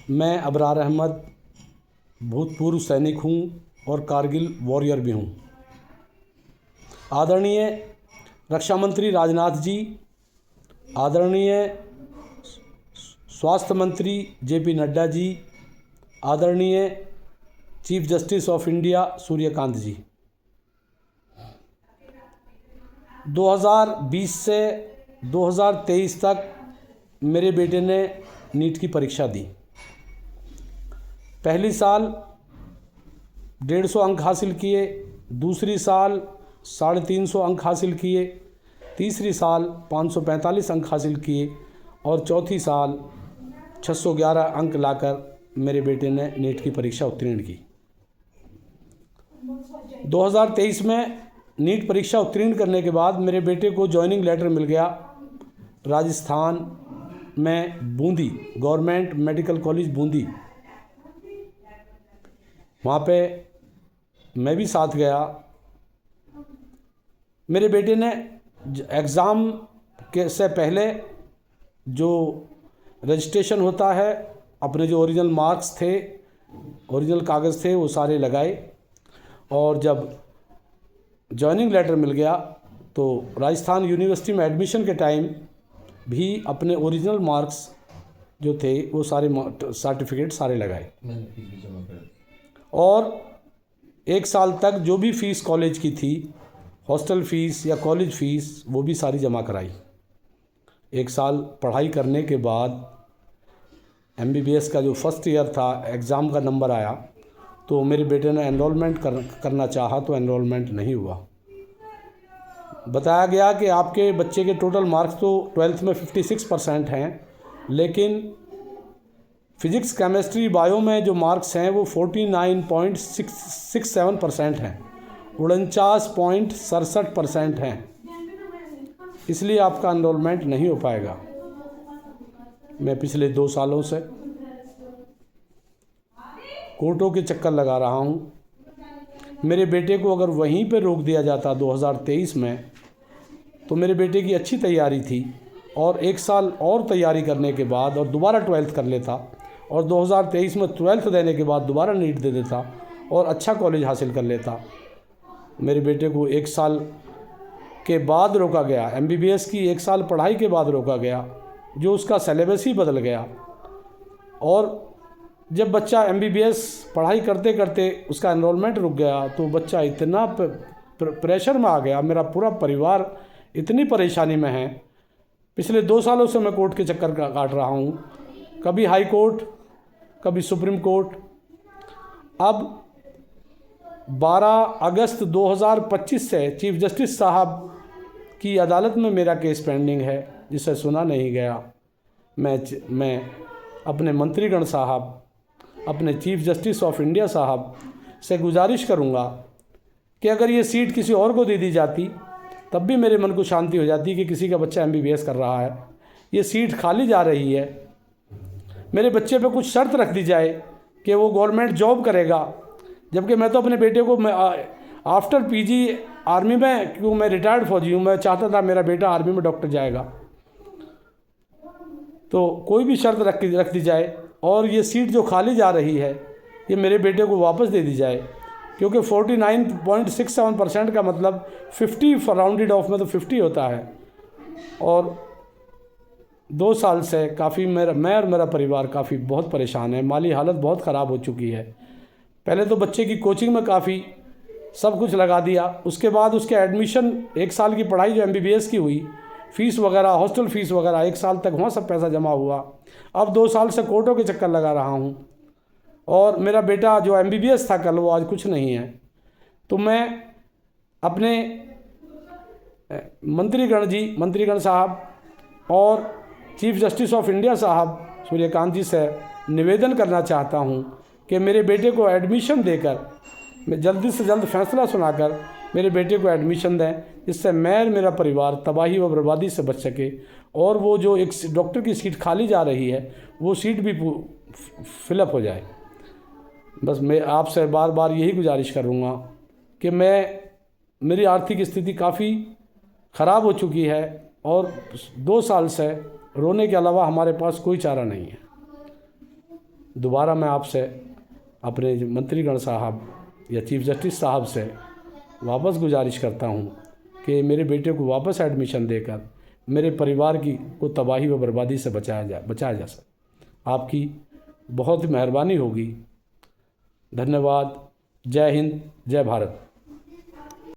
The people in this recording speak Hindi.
मैं अबरार अहमद भूतपूर्व सैनिक हूँ और कारगिल वॉरियर भी हूँ। आदरणीय रक्षा मंत्री राजनाथ जी, आदरणीय स्वास्थ्य मंत्री जेपी नड्डा जी, आदरणीय chief justice of India Suryakant ji, 2020 से 2023 तक मेरे बेटे ने नीट की परीक्षा दी। पहली साल 150 अंक हासिल किए, दूसरी साल 350 अंक हासिल किए, तीसरी साल 545 अंक हासिल किए और चौथी साल 611 अंक लाकर मेरे बेटे ने नीट की परीक्षा उत्तीर्ण की। 2023 में नीट परीक्षा उत्तीर्ण करने के बाद मेरे बेटे को जॉइनिंग लेटर मिल गया राजस्थान में Bundi government medical college Bundi. वहाँ पे मैं भी साथ गया। मेरे बेटे ने एग्ज़ाम के से पहले जो रजिस्ट्रेशन होता है, अपने जो ओरिजिनल मार्क्स थे, ओरिजिनल कागज़ थे, वो सारे लगाए और जब जॉइनिंग लेटर मिल गया तो राजस्थान यूनिवर्सिटी में एडमिशन के टाइम भी अपने ओरिजिनल मार्क्स जो थे वो सारे सर्टिफिकेट सारे लगाए और 1 साल तक जो भी फ़ीस कॉलेज की थी, हॉस्टल फ़ीस या कॉलेज फ़ीस, वो भी सारी जमा कराई। 1 साल पढ़ाई करने के बाद MBBS का जो फर्स्ट ईयर था, एग्ज़ाम का नंबर आया तो मेरे बेटे ने एनरोलमेंट करना चाहा तो एनरोलमेंट नहीं हुआ। बताया गया कि आपके बच्चे के टोटल मार्क्स तो 12th में 56% हैं, लेकिन फिज़िक्स, केमिस्ट्री, बायो में जो मार्क्स हैं वो 49.67% हैं, 49.67% हैं, इसलिए आपका एनरोलमेंट नहीं हो पाएगा। मैं पिछले 2 सालों से कोर्टों के चक्कर लगा रहा हूँ। मेरे बेटे को अगर वहीं पे रोक दिया जाता 2023 में तो मेरे बेटे की अच्छी तैयारी थी और 1 साल और तैयारी करने के बाद और दोबारा 12th कर लेता और 2023 में 12th देने के बाद दोबारा नीट दे देता और अच्छा कॉलेज हासिल कर लेता। मेरे बेटे को 1 साल के बाद रोका गया, MBBS की 1 साल पढ़ाई के बाद रोका गया, जो उसका सिलेबस ही बदल गया। और जब बच्चा MBBS पढ़ाई करते करते उसका एनरोलमेंट रुक गया तो बच्चा इतना प्रेशर में आ गया, मेरा पूरा परिवार इतनी परेशानी में है। पिछले 2 सालों से मैं कोर्ट के चक्कर काट रहा हूँ, कभी हाई कोर्ट, कभी सुप्रीम कोर्ट। अब 12 अगस्त 2025 से चीफ जस्टिस साहब की अदालत में मेरा केस पेंडिंग है, जिसे सुना नहीं गया। मैं अपने मंत्रीगण साहब, अपने चीफ जस्टिस ऑफ इंडिया साहब से गुजारिश करूंगा कि अगर ये सीट किसी और को दे दी जाती तब भी मेरे मन को शांति हो जाती कि किसी का बच्चा MBBS कर रहा है। ये सीट खाली जा रही है, मेरे बच्चे पे कुछ शर्त रख दी जाए कि वो गवर्नमेंट जॉब करेगा, जबकि मैं तो अपने बेटे को आफ्टर PG आर्मी में, क्यों मैं रिटायर्ड फौजी हूँ, मैं चाहता था मेरा बेटा आर्मी में डॉक्टर जाएगा, तो कोई भी शर्त रख दी जाए और ये सीट जो खाली जा रही है ये मेरे बेटे को वापस दे दी जाए, क्योंकि 49.67% का मतलब 50 राउंडेड ऑफ में तो 50 होता है। और 2 साल से काफ़ी मैं और मेरा परिवार काफ़ी बहुत परेशान है, माली हालत बहुत ख़राब हो चुकी है। पहले तो बच्चे की कोचिंग में काफ़ी सब कुछ लगा दिया, उसके बाद उसके एडमिशन 1 साल की पढ़ाई जो MBBS की हुई, फ़ीस वगैरह, हॉस्टल फ़ीस वगैरह 1 साल तक वहाँ सब पैसा जमा हुआ। अब 2 साल से कोर्टों के चक्कर लगा रहा हूँ और मेरा बेटा जो MBBS था कल, वो आज कुछ नहीं है। तो मैं अपने मंत्रीगण साहब और चीफ जस्टिस ऑफ इंडिया साहब सूर्यकांत जी से निवेदन करना चाहता हूँ कि मेरे बेटे को एडमिशन देकर, मैं जल्दी से जल्द फैसला सुनाकर मेरे बेटे को एडमिशन दें, जिससे मैं और मेरा परिवार तबाही व बर्बादी से बच सके और वो जो एक डॉक्टर की सीट खाली जा रही है वो सीट भी फिलअप हो जाए। बस मैं आपसे बार बार यही गुजारिश करूँगा कि मेरी आर्थिक स्थिति काफ़ी ख़राब हो चुकी है और 2 साल से रोने के अलावा हमारे पास कोई चारा नहीं है। दोबारा मैं आपसे अपने मंत्रीगण साहब या चीफ जस्टिस साहब से वापस गुजारिश करता हूँ कि मेरे बेटे को वापस एडमिशन देकर मेरे परिवार की को तबाही व बर्बादी से बचाया जा सके। आपकी बहुत ही मेहरबानी होगी। धन्यवाद। जय हिंद, जय भारत।